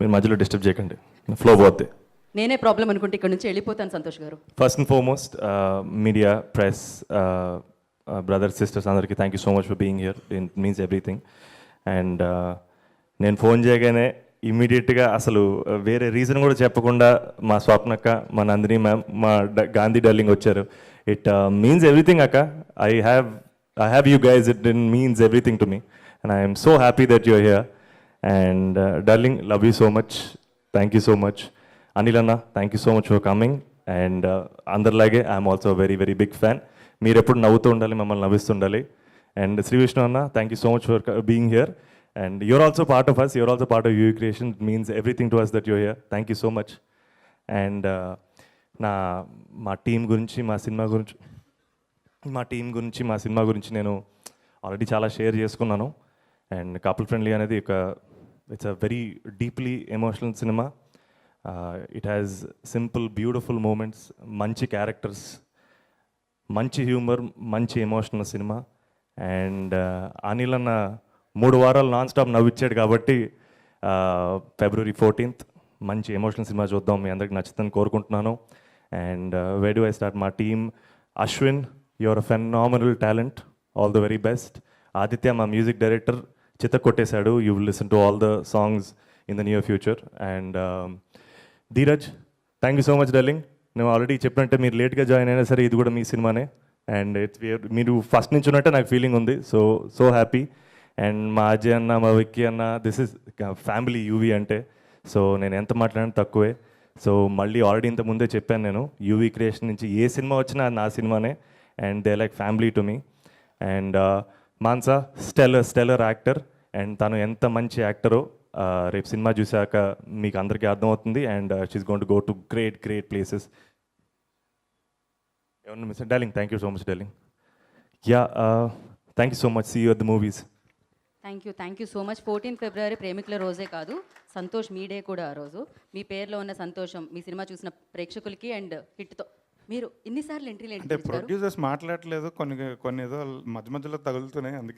మీరు మధ్యలో డిస్టర్బ్ చేయకండి, ఫ్లో పోద్ది. నేనే ప్రాబ్లం అనుకుంటే ఇక్కడ నుంచి వెళ్ళిపోతాను సంతోష్ గారు. First and foremost media, press, brothers, sisters అందరికీ thank you so much for being here. It means everything. And నేను ఫోన్ చేయగానే ఇమీడియట్గా అసలు వేరే రీజన్ కూడా చెప్పకుండా మా స్వప్నక్క, మా నందిని మ్యామ్, మా గాంధీ డార్లింగ్ వచ్చారు. ఇట్ మీన్స్ ఎవ్రీథింగ్ అక్క. I have you guys. It means everything to me and I'm so happy that your here. And darling, love you so much. Thank you so much. Anil అన్న, thank you so much for coming. And అందరిలాగే I'm also very very big fan. మీరు ఎప్పుడు నవ్వుతూ ఉండాలి, మమ్మల్ని నవ్విస్తుండాలి. And Shri Vishnu అన్న, thank you so much for being here. And you're also part of us. You're also part of UV Creation. It means everything to us that you're here. Thank you so much. And మా team గురించి, మా cinema గురించి నేను already చాలా share చేసుకున్నాను. And couple friendly అనేది it's a very deeply emotional cinema. It has simple beautiful moments, మంచి characters, మంచి హ్యూమర్, మంచి ఎమోషనల్ సినిమా. అండ్ అనిల్ అన్న 3 వారాలు నాన్ స్టాప్ నవ్విచ్చాడు కాబట్టి February 14th మంచి ఎమోషనల్ సినిమా చూద్దాం. మీ అందరికి నచ్చుతుందని కోరుకుంటున్నాను. And where do I start? మా team, Ashwin, your a phenomenal talent, all the very best. Aditya, మా మ్యూజిక్ డైరెక్టర్, చిత్త కొట్టేశాడు. You will listen to all the songs in the near future. And Dheeraj, thank you so much darling. నేను already చెప్పినట్టే మీరు లేట్గా join అయినా సరే ఇది కూడా మీ సినిమానే. అండ్ మీరు ఫస్ట్ నుంచి ఉన్నట్టే నాకు ఫీలింగ్ ఉంది. So happy. అండ్ మా అజయ్ అన్న, మా విక్కీ అన్న, దిస్ ఇస్ ఫ్యామిలీ యూవీ అంటే. సో నేను ఎంత మాట్లాడినా తక్కువే. సో మళ్ళీ ఆల్రెడీ ఇంత ముందే చెప్పాను, నేను యూవీ క్రియేషన్ నుంచి ఏ సినిమా వచ్చినా నా సినిమానే. And they like family to me. And Mansa, stellar actor. And తను ఎంత మంచి యాక్టరో రేపు సినిమా చూశాక మీకు అందరికీ అర్థమవుతుంది. And she's going to go to great places. ఏమన్నా miss darling? Thank you so much darling. Yeah, thank you so much. See you at the movies. Thank you so much. 14th February ప్రేమికుల రోజే కాదు, సంతోష్ మీ day కూడా ఆ రోజు. మీ పేరులో ఉన్న సంతోషం మీ సినిమా చూసిన ప్రేక్షకులకి అండ్ హిట్తో. మీరు ఇన్నిసార్లు ఎంట్రీలు అంటే ప్రొడ్యూసర్స్ మాట్లాడలేదు, కొన్ని ఏదో మధ్య మధ్యలో తగులుతున్నాయి, అందుకే